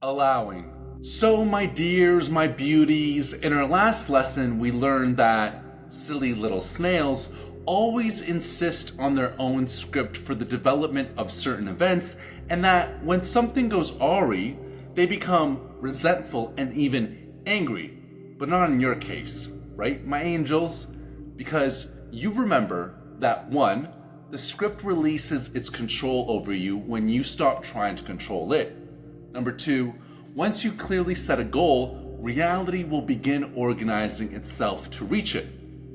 Allowing. So my dears, my beauties, in our last lesson we learned that silly little snails always insist on their own script for the development of certain events, and that when something goes awry, they become resentful and even angry. But not in your case, right, my angels? Because you remember that 1, the script releases its control over you when you stop trying to control it. Number 2, once you clearly set a goal, reality will begin organizing itself to reach it.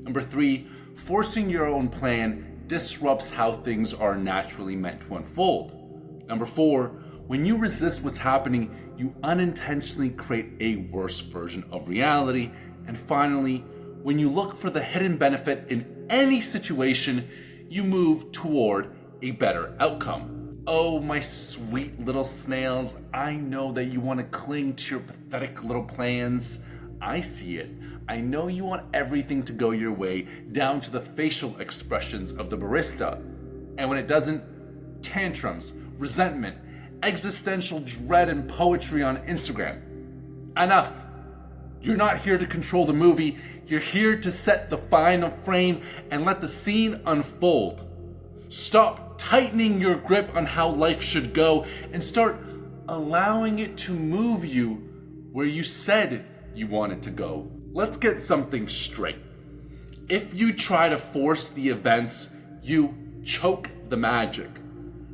Number 3, forcing your own plan disrupts how things are naturally meant to unfold. Number 4, when you resist what's happening, you unintentionally create a worse version of reality. And finally, when you look for the hidden benefit in any situation, you move toward a better outcome. Oh, my sweet little snails, I know that you want to cling to your pathetic little plans. I see it. I know you want everything to go your way, down to the facial expressions of the barista. And when it doesn't, tantrums, resentment, existential dread, and poetry on Instagram. Enough. You're not here to control the movie. You're here to set the final frame and let the scene unfold. Stop tightening your grip on how life should go and start allowing it to move you where you said you wanted to go. Let's get something straight. If you try to force the events, you choke the magic.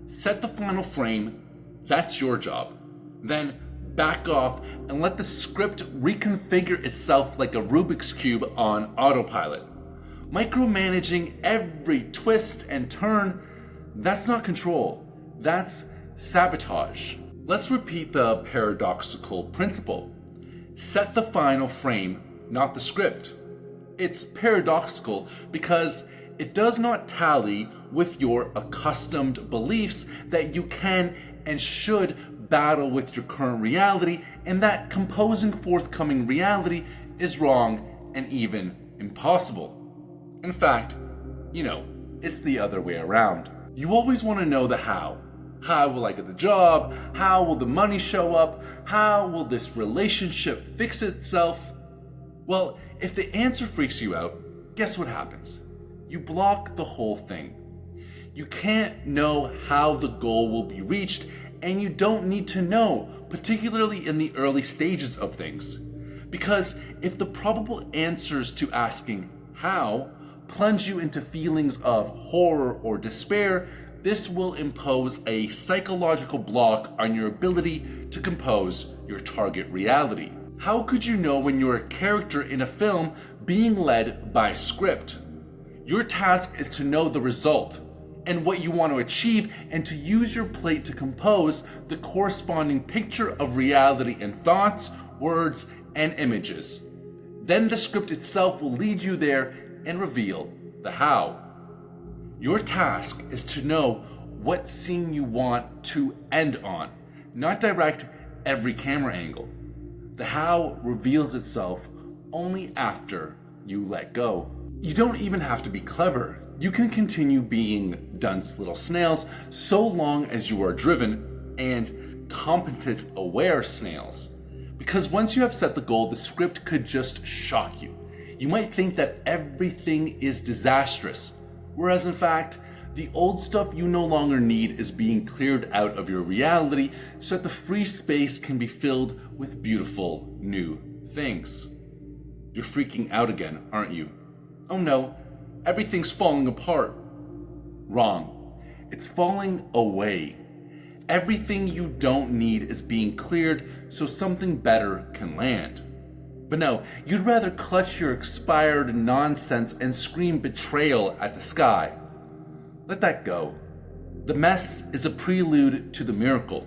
Set the final frame, that's your job. Then back off and let the script reconfigure itself like a Rubik's Cube on autopilot. Micromanaging every twist and turn, that's not control, that's sabotage. Let's repeat the paradoxical principle. Set the final frame, not the script. It's paradoxical because it does not tally with your accustomed beliefs that you can and should battle with your current reality, and that composing forthcoming reality is wrong and even impossible. In fact, it's the other way around. You always want to know the how. How will I get the job? How will the money show up? How will this relationship fix itself? Well, if the answer freaks you out, guess what happens? You block the whole thing. You can't know how the goal will be reached, and you don't need to know, particularly in the early stages of things. Because if the probable answers to asking how plunge you into feelings of horror or despair, this will impose a psychological block on your ability to compose your target reality. How could you know when you're a character in a film being led by script? Your task is to know the result and what you want to achieve, and to use your plate to compose the corresponding picture of reality in thoughts, words, and images. Then the script itself will lead you there and reveal the how. Your task is to know what scene you want to end on, not direct every camera angle. The how reveals itself only after you let go. You don't even have to be clever. You can continue being dunce little snails so long as you are driven and competent aware snails. Because once you have set the goal, the script could just shock you. You might think that everything is disastrous, whereas in fact, the old stuff you no longer need is being cleared out of your reality so that the free space can be filled with beautiful new things. You're freaking out again, aren't you? Oh no, everything's falling apart. Wrong. It's falling away. Everything you don't need is being cleared so something better can land. But no, you'd rather clutch your expired nonsense and scream betrayal at the sky. Let that go. The mess is a prelude to the miracle,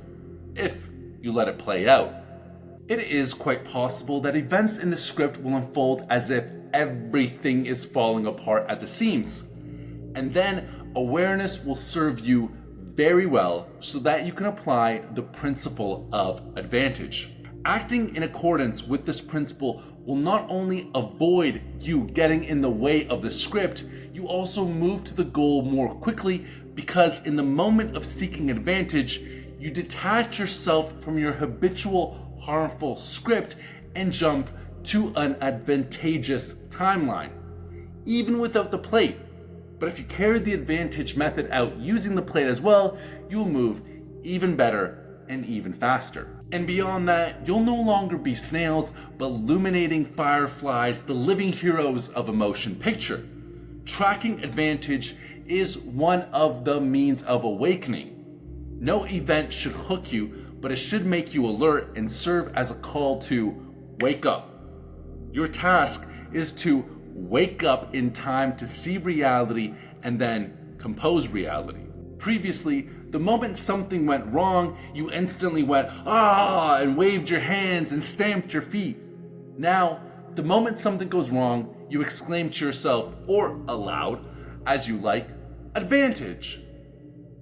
if you let it play out. It is quite possible that events in the script will unfold as if everything is falling apart at the seams. And then awareness will serve you very well so that you can apply the principle of advantage. Acting in accordance with this principle will not only avoid you getting in the way of the script, you also move to the goal more quickly, because in the moment of seeking advantage, You detach yourself from your habitual harmful script and jump to an advantageous timeline, even without the plate. But if you carry the advantage method out using the plate as well, you will move even better and even faster. And beyond that, you'll no longer be snails, but illuminating fireflies, the living heroes of a motion picture. Tracking advantage is one of the means of awakening. No event should hook you, but it should make you alert and serve as a call to wake up. Your task is to wake up in time to see reality and then compose reality. Previously, the moment something went wrong, you instantly went, "Ah!" and waved your hands and stamped your feet. Now, the moment something goes wrong, you exclaim to yourself, or aloud, as you like, "Advantage!"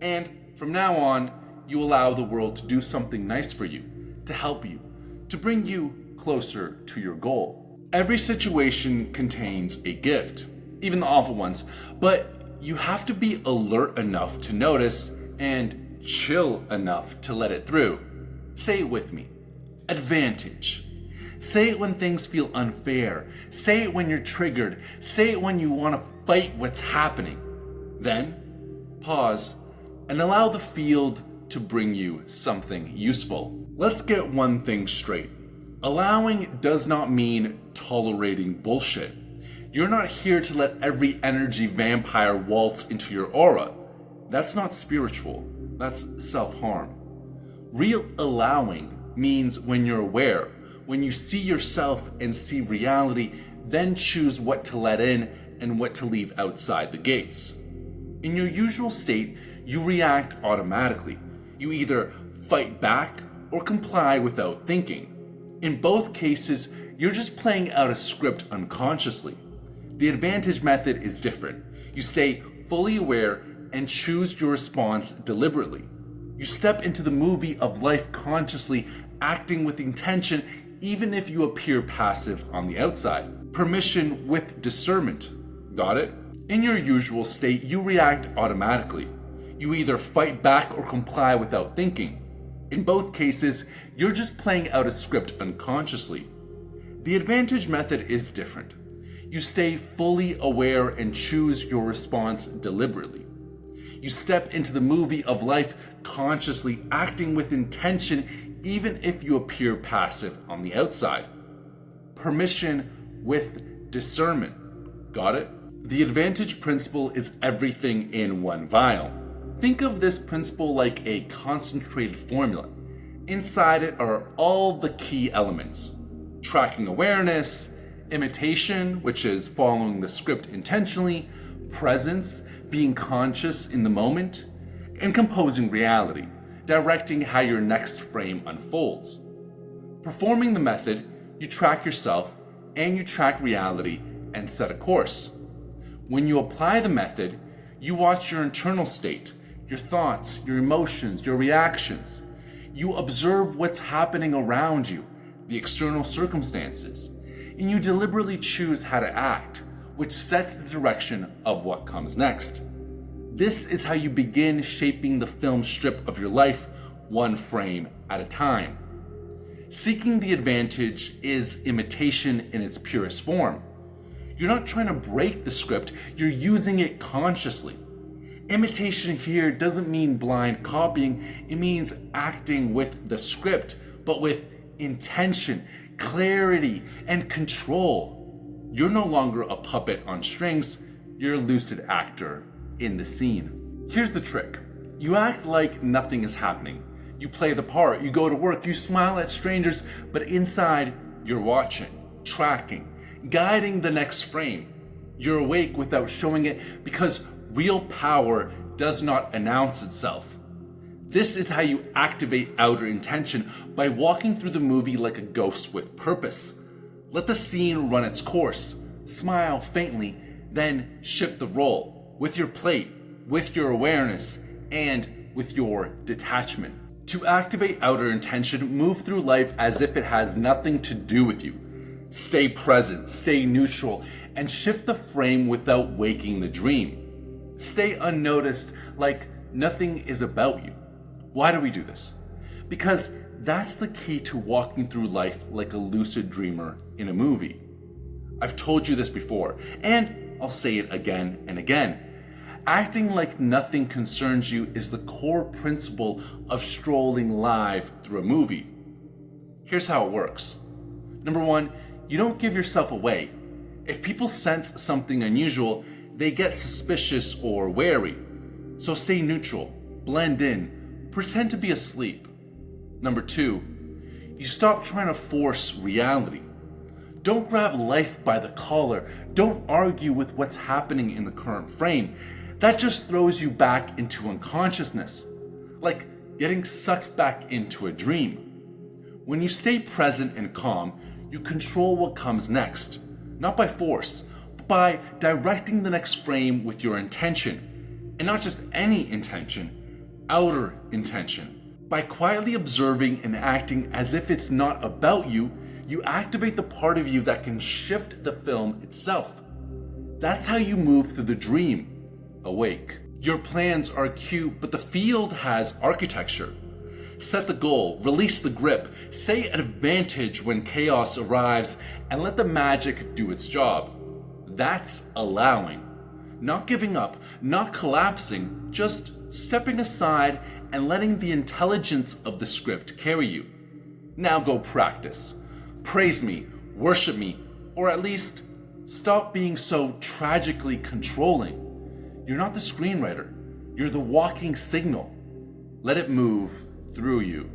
And from now on, you allow the world to do something nice for you, to help you, to bring you closer to your goal. Every situation contains a gift, even the awful ones, but you have to be alert enough to notice and chill enough to let it through. Say it with me. Advantage. Say it when things feel unfair. Say it when you're triggered. Say it when you want to fight what's happening. Then, pause and allow the field to bring you something useful. Let's get one thing straight. Allowing does not mean tolerating bullshit. You're not here to let every energy vampire waltz into your aura. That's not spiritual. That's self-harm. Real allowing means when you're aware, when you see yourself and see reality, then choose what to let in and what to leave outside the gates. In your usual state, you react automatically. You either fight back or comply without thinking. In both cases, you're just playing out a script unconsciously. The advantage method is different. You stay fully aware and choose your response deliberately. You step into the movie of life consciously, acting with intention, even if you appear passive on the outside. Permission with discernment. Got it? In your usual state, you react automatically. You either fight back or comply without thinking. In both cases, you're just playing out a script unconsciously. The advantage method is different. You stay fully aware and choose your response deliberately. You step into the movie of life consciously, acting with intention, even if you appear passive on the outside. Permission with discernment. Got it? The advantage principle is everything in one vial. Think of this principle like a concentrated formula. Inside it are all the key elements. Tracking awareness, imitation, which is following the script intentionally, presence, being conscious in the moment, and composing reality, directing how your next frame unfolds. Performing the method, you track yourself and you track reality and set a course. When you apply the method, you watch your internal state, your thoughts, your emotions, your reactions. You observe what's happening around you, the external circumstances, and you deliberately choose how to act, which sets the direction of what comes next. This is how you begin shaping the film strip of your life, one frame at a time. Seeking the advantage is imitation in its purest form. You're not trying to break the script, you're using it consciously. Imitation here doesn't mean blind copying, it means acting with the script, but with intention, clarity, and control. You're no longer a puppet on strings, you're a lucid actor in the scene. Here's the trick. You act like nothing is happening. You play the part, you go to work, you smile at strangers, but inside, you're watching, tracking, guiding the next frame. You're awake without showing it because real power does not announce itself. This is how you activate outer intention, by walking through the movie like a ghost with purpose. Let the scene run its course, smile faintly, then shift the role with your plate, with your awareness, and with your detachment. To activate outer intention, move through life as if it has nothing to do with you. Stay present, stay neutral, and shift the frame without waking the dream. Stay unnoticed, like nothing is about you. Why do we do this? Because that's the key to walking through life like a lucid dreamer in a movie. I've told you this before, and I'll say it again and again. Acting like nothing concerns you is the core principle of strolling live through a movie. Here's how it works. Number one, you don't give yourself away. If people sense something unusual, they get suspicious or wary. So stay neutral, blend in, pretend to be asleep. Number two, you stop trying to force reality. Don't grab life by the collar. Don't argue with what's happening in the current frame. That just throws you back into unconsciousness, like getting sucked back into a dream. When you stay present and calm, you control what comes next, not by force, but by directing the next frame with your intention, and not just any intention, outer intention. By quietly observing and acting as if it's not about you, you activate the part of you that can shift the film itself. That's how you move through the dream, awake. Your plans are cute, but the field has architecture. Set the goal, release the grip, say advantage when chaos arrives, and let the magic do its job. That's allowing. Not giving up, not collapsing, just stepping aside and letting the intelligence of the script carry you. Now go practice. Praise me, worship me, or at least stop being so tragically controlling. You're not the screenwriter. You're the walking signal. Let it move through you.